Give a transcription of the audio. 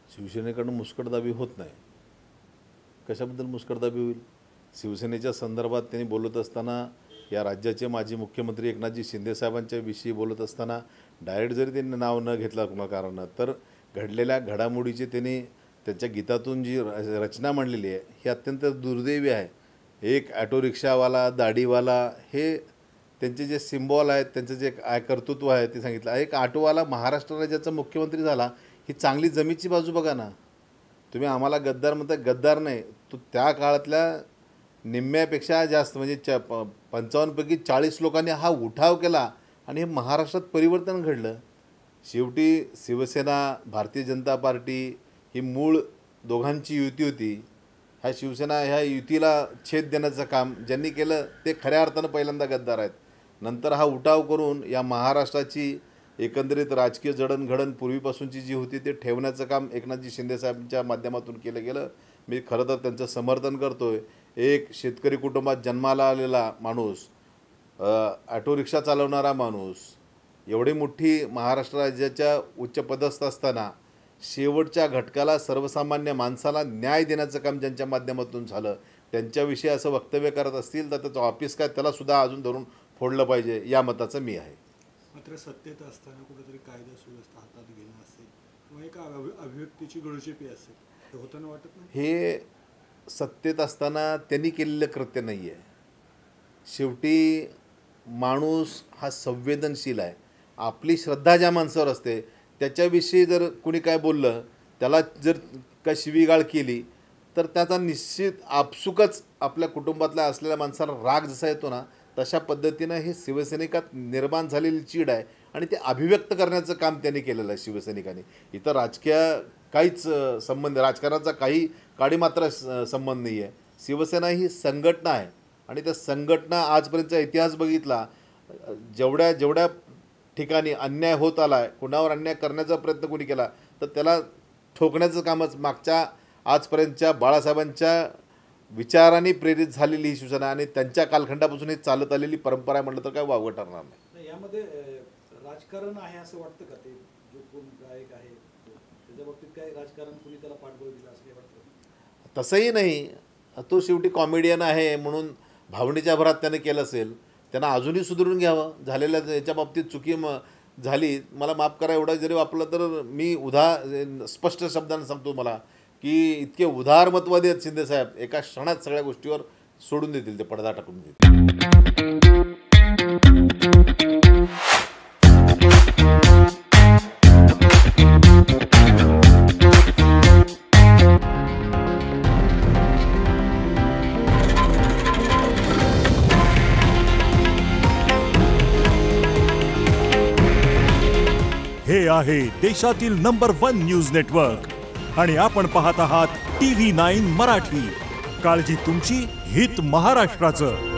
शिवसेनेकडून मुस्कटदाबी होत नाही. कशाबद्दल मुस्कटदाबी होईल? शिवसेनेच्या संदर्भात त्यांनी बोलत असताना, या राज्याचे माजी मुख्यमंत्री एकनाथजी शिंदेसाहेबांच्या विषयी बोलत असताना डायरेक्ट जरी त्यांनी नाव न घेतलं कुणा कारणानं, तर घडलेल्या घडामोडीची त्यांनी त्यांच्या गीतातून जी रचना मांडलेली आहे ही अत्यंत दुर्दैवी आहे. एक ॲटो रिक्षावाला, दाढीवाला हे त्यांचे जे सिम्बॉल आहेत, त्यांचं जे कर्तृत्व आहे ते सांगितलं. एक ऑटोवाला महाराष्ट्र राज्याचा मुख्यमंत्री झाला, ही चांगली जमीची बाजू बघा ना. तुम्ही आम्हाला गद्दार म्हणता, गद्दार नाही, तो त्या काळातल्या निम्म्यापेक्षा जास्त म्हणजे 55 पैकी 40 लोकांनी हा उठाव केला आणि हे महाराष्ट्रात परिवर्तन घडलं. शेवटी शिवसेना, भारतीय जनता पार्टी ही मूळ दोघांची युती होती. ह्या शिवसेना ह्या युतीला छेद देण्याचं काम ज्यांनी केलं ते खऱ्या अर्थानं पहिल्यांदा गद्दार आहेत. नंतर हा उठाव करून या महाराष्ट्राची एकंदरीत राजकीय जडणघडण पूर्वीपासूनची जी होती ते ठेवण्याचं काम एकनाथजी शिंदेसाहेबांच्या माध्यमातून केलं गेलं. मी खरं तर त्यांचं समर्थन करतो आहे. एक शेतकरी कुटुंबात जन्माला आलेला माणूस, ॲटो रिक्षा चालवणारा माणूस, एवढी मोठी महाराष्ट्र राज्याच्या उच्चपदस्थ असताना शेवटच्या घटकाला, सर्वसामान्य माणसाला न्याय देण्याचं काम ज्यांच्या माध्यमातून झालं, त्यांच्याविषयी असं वक्तव्य करत असतील तर त्याचं ऑफिस काय त्यालासुद्धा अजून धरून फोडलं पाहिजे, या मताचं मी आहे. मात्र सत्तेत असताना कुठेतरी कायदा सुव्यवस्था हातात घेणं असेल किंवा एक अभिव्यक्तीची गळचेपी असेल, हे होताना वाटत नाही? हे सत्तेत असताना त्यांनी केलेलं कृत्य नाही आहे. शेवटी माणूस हा संवेदनशील आहे. आपली श्रद्धा ज्या माणसावर असते त्याच्याविषयी जर कुणी काय बोललं, त्याला जर काय शिवीगाळ केली तर त्याचा निश्चित आपसुकच आपल्या कुटुंबातल्या असलेल्या माणसाला राग जसा येतो ना, तशा पद्धतीनं हे शिवसैनिकात निर्माण झालेली चीड आहे आणि ते अभिव्यक्त करण्याचं काम त्यांनी केलेलं आहे शिवसैनिकांनी. इथं राजकीय काहीच संबंध, राजकारणाचा काही काडीमात्र संबंध नाही आहे. शिवसेना ही संघटना आहे आणि त्या संघटना आजपर्यंतचा इतिहास बघितला, जेवढ्या ठिकाणी अन्याय होत आला आहे, कुणावर अन्याय करण्याचा प्रयत्न कोणी केला तर त्याला ठोकण्याचं कामच मागच्या आजपर्यंतच्या बाळासाहेबांच्या विचारांनी प्रेरित झालेली ही शिवसेना आणि त्यांच्या कालखंडापासून ही चालत आलेली परंपरा म्हटलं तर काय वावगं ठरणार नाही. यामध्ये राजकारण आहे असं वाटतं का? ते जो कोण गायक आहे त्याच्या बाबतीत काय राजकारण कुणी त्याला पाठबळ दिलं असं वाटतं? तसंही नाही, तो शेवटी कॉमेडियन आहे म्हणून भावनेच्या भरात त्याने केलं असेल. त्यांना अजूनही सुधारून घ्यावं. झालेल्या याच्या बाबतीत चुकी झाली, मला माफ करा एवढा जरी वापरलं तर मी स्पष्ट शब्दाने सांगतो मला की इतके उदारमत्वादी आहेत शिंदेसाहेब, एका क्षणात सगळ्या गोष्टीवर सोडून देतील, ते पडदा टाकून देतील. हे आहे देशातील नंबर 1 न्यूज नेटवर्क आणि आपण पाहत आहात TV9 मराठी. काळजी तुमची, हित महाराष्ट्राचं.